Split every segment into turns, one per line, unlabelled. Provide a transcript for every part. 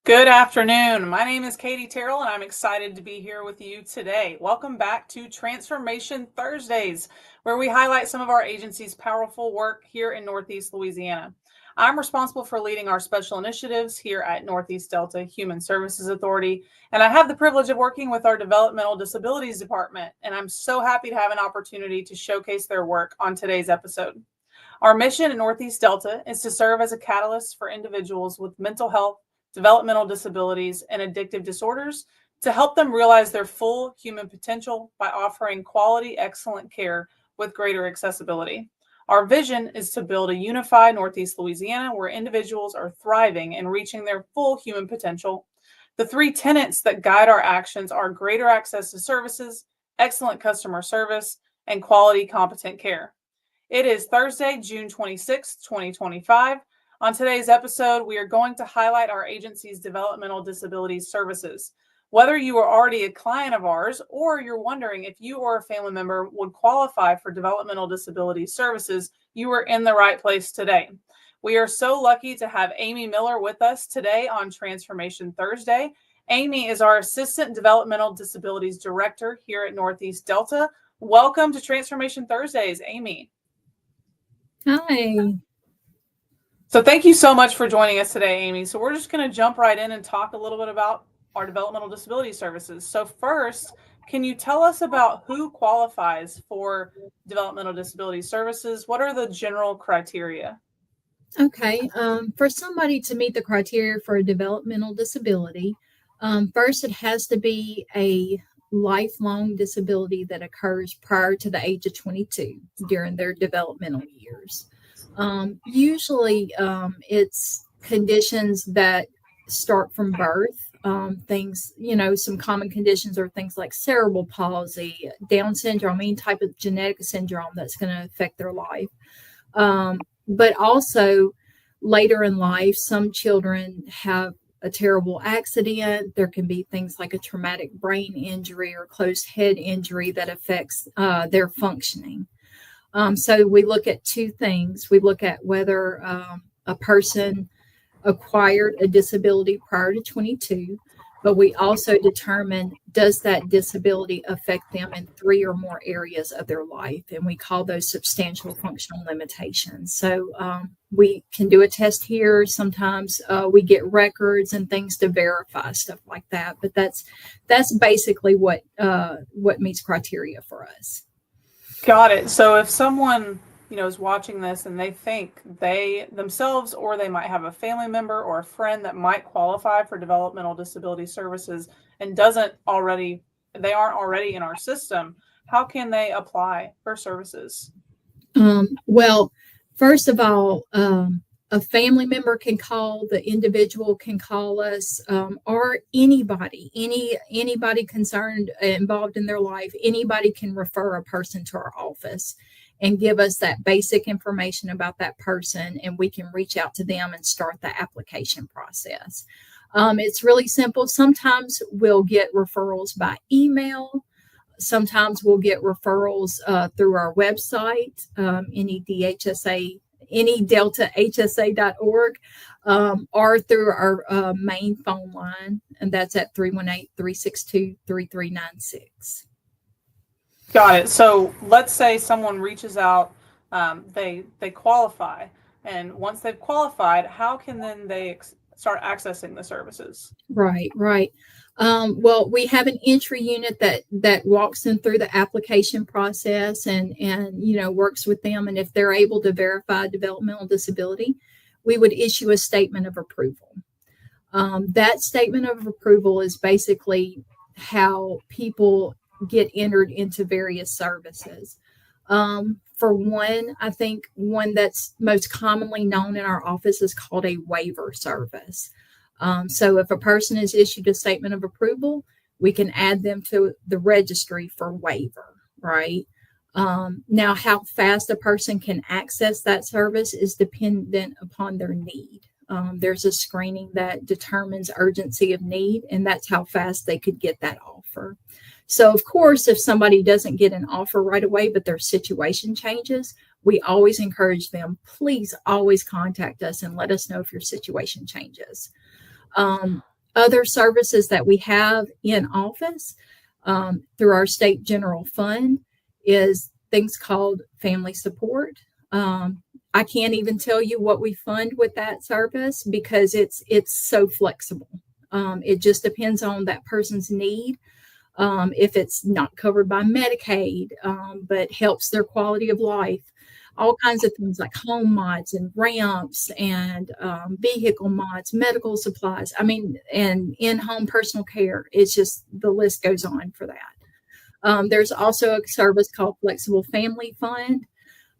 Good afternoon. My name is Katie Terrell, and I'm excited to be here with you today. Welcome back to Transformation Thursdays, where we highlight some of our agency's powerful work here in Northeast Louisiana. I'm responsible for leading our special initiatives here at Northeast Delta Human Services Authority, and I have the privilege of working with our Developmental Disabilities Department, and I'm so happy to have an opportunity to showcase their work on today's episode. Our mission at Northeast Delta is to serve as a catalyst for individuals with mental health, developmental disabilities, and addictive disorders to help them realize their full human potential by offering quality, excellent care with greater accessibility. Our vision is to build a unified Northeast Louisiana where individuals are thriving and reaching their full human potential. The three tenets that guide our actions are greater access to services, excellent customer service, and quality, competent care. It is Thursday, June 26, 2025. On today's episode, we are going to highlight our agency's developmental disabilities services. Whether you are already a client of ours or you're wondering if you or a family member would qualify for developmental disabilities services, you are in the right place today. We are so lucky to have Amy Miller with us today on Transformation Thursday. Amy is our Assistant Developmental Disabilities Director here at Northeast Delta. Welcome to Transformation Thursdays, Amy.
Hi.
So thank you so much for joining us today, Amy. So we're just going to jump right in and talk a little bit about our developmental disability services. So first, can you tell us about who qualifies for developmental disability services? What are the general criteria?
Okay. For somebody to meet the criteria for a developmental disability, first it has to be a lifelong disability that occurs prior to the age of 22 during their developmental years. Usually, it's conditions that start from birth. Things, some common conditions are things like cerebral palsy, Down syndrome, any type of genetic syndrome that's going to affect their life. But also later in life, some children have a terrible accident. There can be things like a traumatic brain injury or closed head injury that affects their functioning. So we look at two things. We look at whether a person acquired a disability prior to 22, but we also determine, does that disability affect them in three or more areas of their life? And we call those substantial functional limitations. So we can do a test here. Sometimes we get records and things to verify stuff like that. But that's basically what meets criteria for us.
Got it. So if someone, is watching this and they think they themselves or they might have a family member or a friend that might qualify for developmental disability services and they aren't already in our system, how can they apply for services?
Well, first of all, a family member can call, the individual can call us, or anybody concerned, involved in their life, anybody can refer a person to our office and give us that basic information about that person, and we can reach out to them and start the application process. It's really simple. Sometimes we'll get referrals by email. Sometimes we'll get referrals through our website, NEDeltahsa.org, or through our main phone line, and that's at 318-362-3396.
Got it. So let's say someone reaches out, they qualify, and once they've qualified, how can then they start accessing the services?
Right. Well, we have an entry unit that walks them through the application process and works with them. And if they're able to verify developmental disability, we would issue a statement of approval. That statement of approval is basically how people get entered into various services. For one, I think one that's most commonly known in our office is called a waiver service. So if a person is issued a statement of approval, we can add them to the registry for waiver, right? Now, how fast a person can access that service is dependent upon their need. There's a screening that determines urgency of need, and that's how fast they could get that offer. So, of course, if somebody doesn't get an offer right away, but their situation changes, we always encourage them, please always contact us and let us know if your situation changes. other services that we have in office through our state general fund is things called family support. I can't even tell you what we fund with that service because it's so flexible. It just depends on that person's need. If it's not covered by Medicaid, but helps their quality of life, all kinds of things like home mods and ramps and vehicle mods, medical supplies. I mean, and in-home personal care. It's just the list goes on for that. There's also a service called Flexible Family Fund.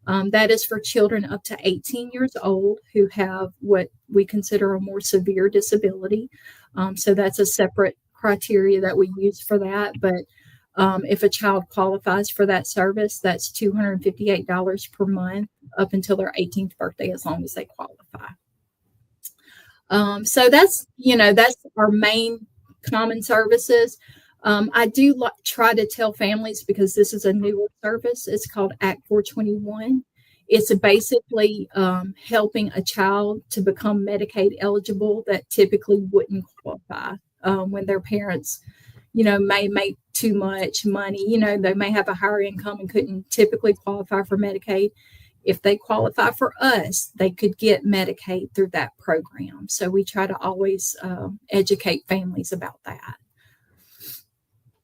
That is for children up to 18 years old who have what we consider a more severe disability. So that's a separate criteria that we use for that. But if a child qualifies for that service, that's $258 per month up until their 18th birthday, as long as they qualify. So that's our main common services. I do try to tell families, because this is a newer service, it's called Act 421. It's basically helping a child to become Medicaid eligible that typically wouldn't qualify when their parents, may make too much money. They may have a higher income and couldn't typically qualify for Medicaid. If they qualify for us, they could get Medicaid through that program. So we try to always educate families about that.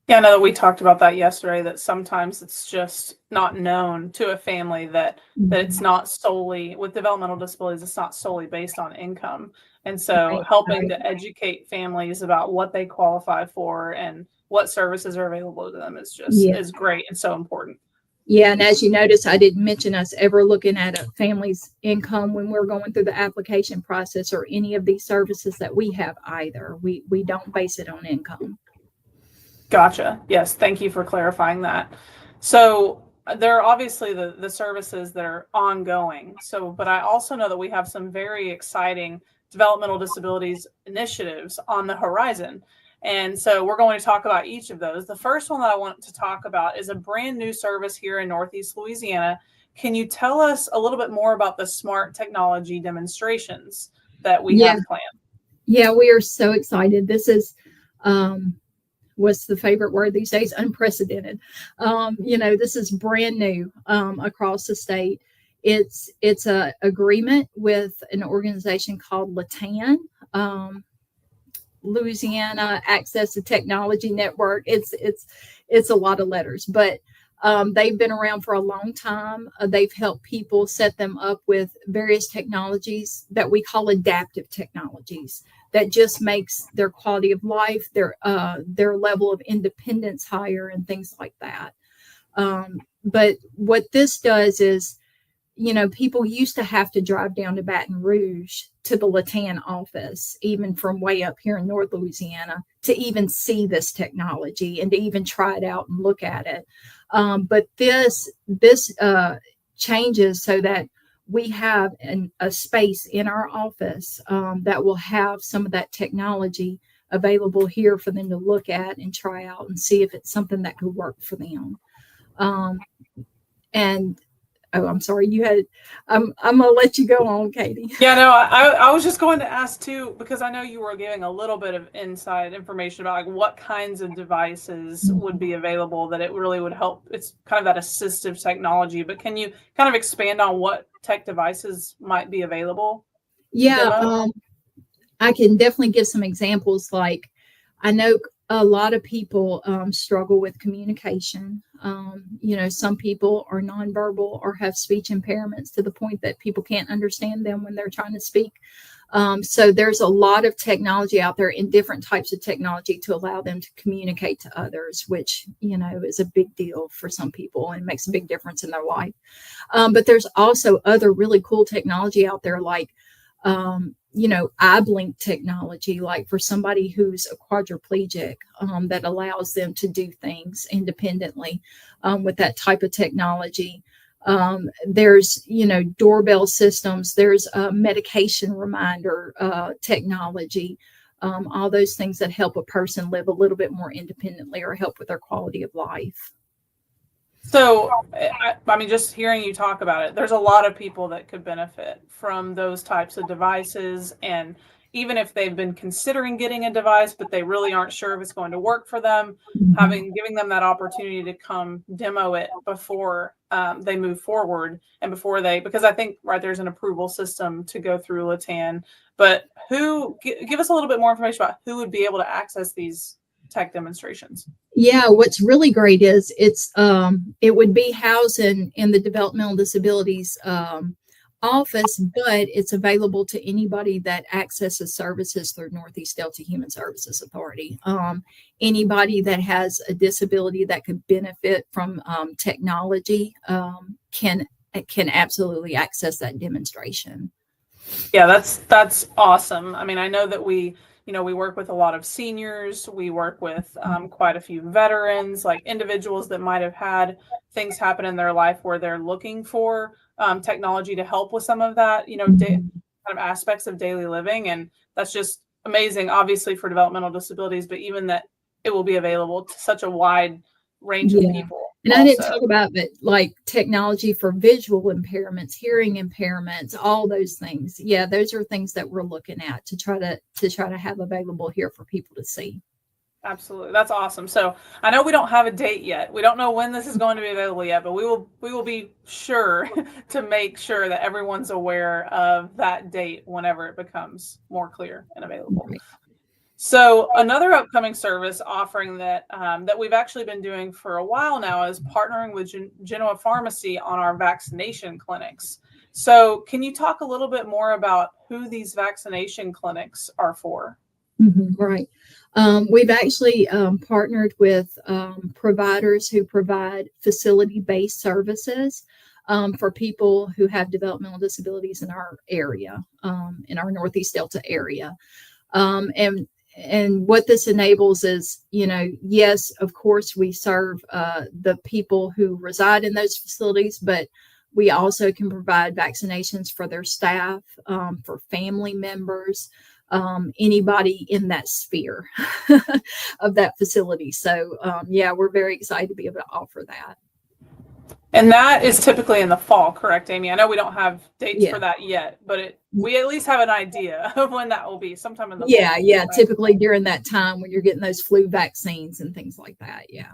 Yeah, I know that we talked about that yesterday, that sometimes it's just not known to a family that it's not solely, with developmental disabilities, it's not solely based on income. And so helping to educate families about what they qualify for and what services are available to them is great and so important.
Yeah, and as you notice, I didn't mention us ever looking at a family's income when we're going through the application process or any of these services that we have either. We don't base it on income.
Gotcha. Yes, thank you for clarifying that. So there are obviously the services that are ongoing. But I also know that we have some very exciting developmental disabilities initiatives on the horizon. And so we're going to talk about each of those. The first one that I want to talk about is a brand new service here in Northeast Louisiana. Can you tell us a little bit more about the smart technology demonstrations that we have planned?
Yeah, we are so excited. This is what's the favorite word these days? Unprecedented. This is brand new across the state. It's a agreement with an organization called LATAN, Louisiana Access to Technology Network. It's a lot of letters, but they've been around for a long time. They've helped people set them up with various technologies that we call adaptive technologies that just makes their quality of life, their level of independence higher, and things like that. But what this does is, people used to have to drive down to Baton Rouge to the LATAN office, even from way up here in North Louisiana, to even see this technology and to even try it out and look at it. But this changes so that we have a space in our office that will have some of that technology available here for them to look at and try out and see if it's something that could work for them. Oh, I'm sorry. I'm going to let you go on, Katie.
Yeah, no, I was just going to ask too, because I know you were giving a little bit of inside information about like what kinds of devices would be available that it really would help. It's kind of that assistive technology, but can you kind of expand on what tech devices might be available?
Yeah, I can definitely give some examples. Like, I know a lot of people struggle with communication. Some people are nonverbal or have speech impairments to the point that people can't understand them when they're trying to speak. So there's a lot of technology out there in different types of technology to allow them to communicate to others, which, is a big deal for some people and makes a big difference in their life. But there's also other really cool technology out there, like eye blink technology, like for somebody who's a quadriplegic, that allows them to do things independently with that type of technology. There's, doorbell systems, there's medication reminder technology, all those things that help a person live a little bit more independently or help with their quality of life.
So, I mean, just hearing you talk about it, there's a lot of people that could benefit from those types of devices. And, even if they've been considering getting a device, but they really aren't sure if it's going to work for them, giving them that opportunity to come demo it before they move forward and before because I think, right, there's an approval system to go through LATAN, but give us a little bit more information about who would be able to access these tech demonstrations.
Yeah, what's really great is it would be housed in the Developmental Disabilities office, but it's available to anybody that accesses services through Northeast Delta Human Services Authority. Anybody that has a disability that could benefit from technology can absolutely access that demonstration.
Yeah, that's awesome. I mean, I know that we work with a lot of seniors. We work with quite a few veterans, like individuals that might have had things happen in their life where they're looking for technology to help with some of that, kind of aspects of daily living. And that's just amazing, obviously, for developmental disabilities, but even that it will be available to such a wide range of people.
And I didn't talk about that, like technology for visual impairments, hearing impairments, all those things. Yeah, those are things that we're looking at to try to have available here for people to see.
Absolutely. That's awesome. So I know we don't have a date yet. We don't know when this is going to be available yet, but we will be sure to make sure that everyone's aware of that date whenever it becomes more clear and available. Right. So another upcoming service offering that we've actually been doing for a while now is partnering with Genoa Pharmacy on our vaccination clinics. So can you talk a little bit more about who these vaccination clinics are for?
Right. We've actually partnered with providers who provide facility-based services for people who have developmental disabilities in our area, in our Northeast Delta area. And what this enables is, yes, of course, we serve the people who reside in those facilities, but we also can provide vaccinations for their staff, for family members, anybody in that sphere of that facility. So, we're very excited to be able to offer that.
And that is typically in the fall, correct, Amy? I know we don't have dates for that yet, but we at least have an idea of when that will be, sometime in the fall.
Yeah, typically during that time when you're getting those flu vaccines and things like that, yeah.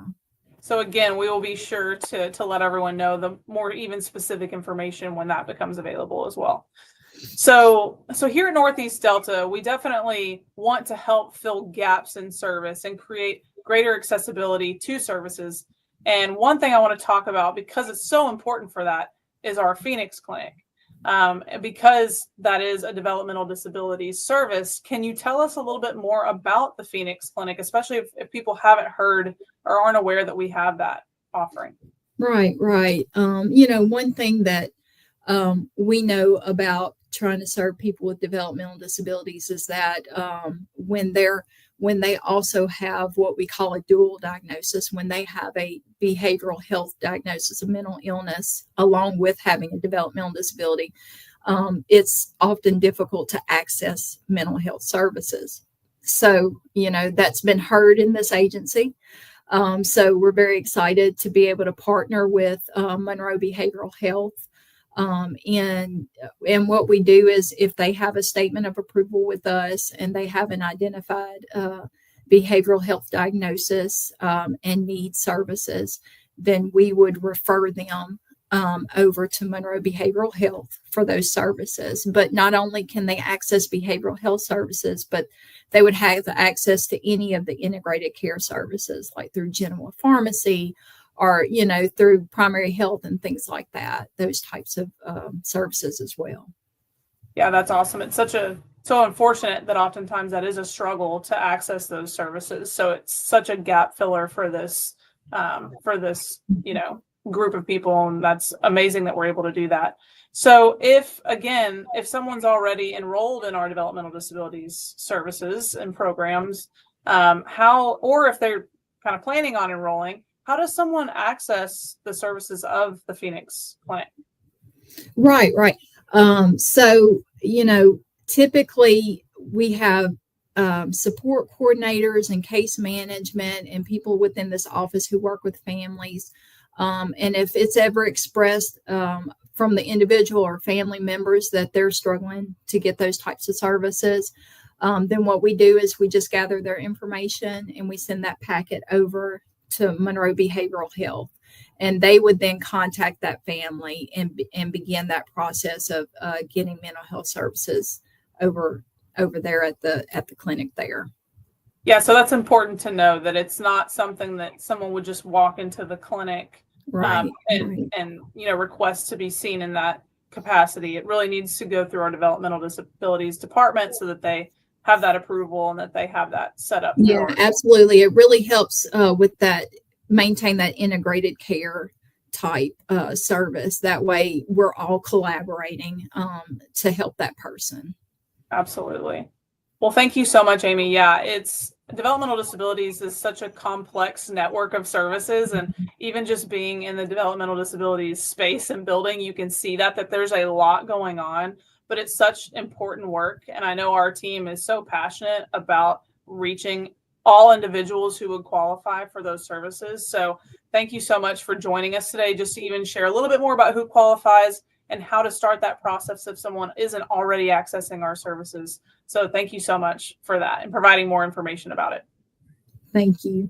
So again, we will be sure to let everyone know the more even specific information when that becomes available as well. So here at Northeast Delta, we definitely want to help fill gaps in service and create greater accessibility to services. And one thing I want to talk about, because it's so important for that, is our Phoenix Clinic. Because that is a developmental disabilities service, can you tell us a little bit more about the Phoenix Clinic, especially if people haven't heard or aren't aware that we have that offering?
Right. One thing that we know about trying to serve people with developmental disabilities is that when they also have what we call a dual diagnosis, when they have a behavioral health diagnosis of mental illness along with having a developmental disability, it's often difficult to access mental health services. So, that's been heard in this agency. So we're very excited to be able to partner with Monroe Behavioral Health. And what we do is, if they have a statement of approval with us and they have an identified behavioral health diagnosis and need services, then we would refer them over to Monroe Behavioral Health for those services. But not only can they access behavioral health services, but they would have access to any of the integrated care services, like through Genoa Pharmacy, or, through primary health and things like that, those types of services as well.
Yeah, that's awesome. It's so unfortunate that oftentimes that is a struggle to access those services. So it's such a gap filler for this, group of people. And that's amazing that we're able to do that. So if someone's already enrolled in our developmental disabilities services and programs, or if they're kind of planning on enrolling, how does someone access the services of the Phoenix Clinic?
Right. So, typically we have support coordinators and case management and people within this office who work with families. And if it's ever expressed from the individual or family members that they're struggling to get those types of services, Then what we do is we just gather their information and we send that packet over to Monroe Behavioral Health, and they would then contact that family and begin that process of getting mental health services over there at the clinic there.
Yeah, so that's important to know, that it's not something that someone would just walk into the clinic
Right.
and request to be seen in that capacity. It really needs to go through our developmental disabilities department so that they have that approval and that they have that set up.
Yeah, absolutely. It really helps with that, maintain that integrated care type service. That way we're all collaborating to help that person.
Absolutely. Well, thank you so much, Amy. Yeah, it's developmental disabilities is such a complex network of services, and even just being in the developmental disabilities space and building, you can see that there's a lot going on, but it's such important work. And I know our team is so passionate about reaching all individuals who would qualify for those services. So thank you so much for joining us today, just to even share a little bit more about who qualifies and how to start that process if someone isn't already accessing our services. So thank you so much for that and providing more information about it.
Thank you.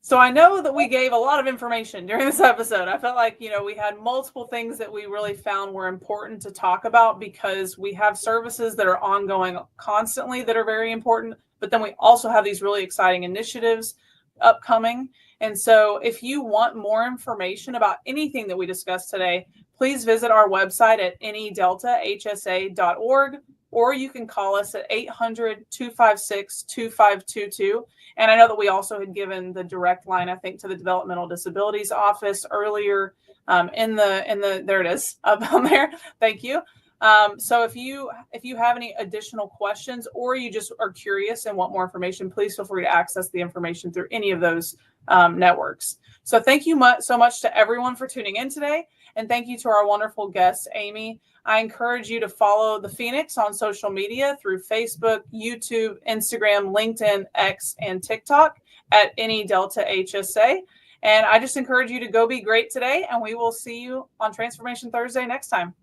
So I know that we gave a lot of information during this episode. I felt like, we had multiple things that we really found were important to talk about, because we have services that are ongoing constantly that are very important, but then we also have these really exciting initiatives upcoming. And so if you want more information about anything that we discussed today, please visit our website at nedeltahsa.org, or you can call us at 800-256-2522. And I know that we also had given the direct line, I think, to the Developmental Disabilities Office earlier in the there it is up on there. Thank you. So if you have any additional questions, or you just are curious and want more information, please feel free to access the information through any of those networks. So thank you so much to everyone for tuning in today. And thank you to our wonderful guest, Amy. I encourage you to follow the Phoenix on social media through Facebook, YouTube, Instagram, LinkedIn, X, and TikTok at NEDeltaHSA. And I just encourage you to go be great today, and we will see you on Transformation Thursday next time.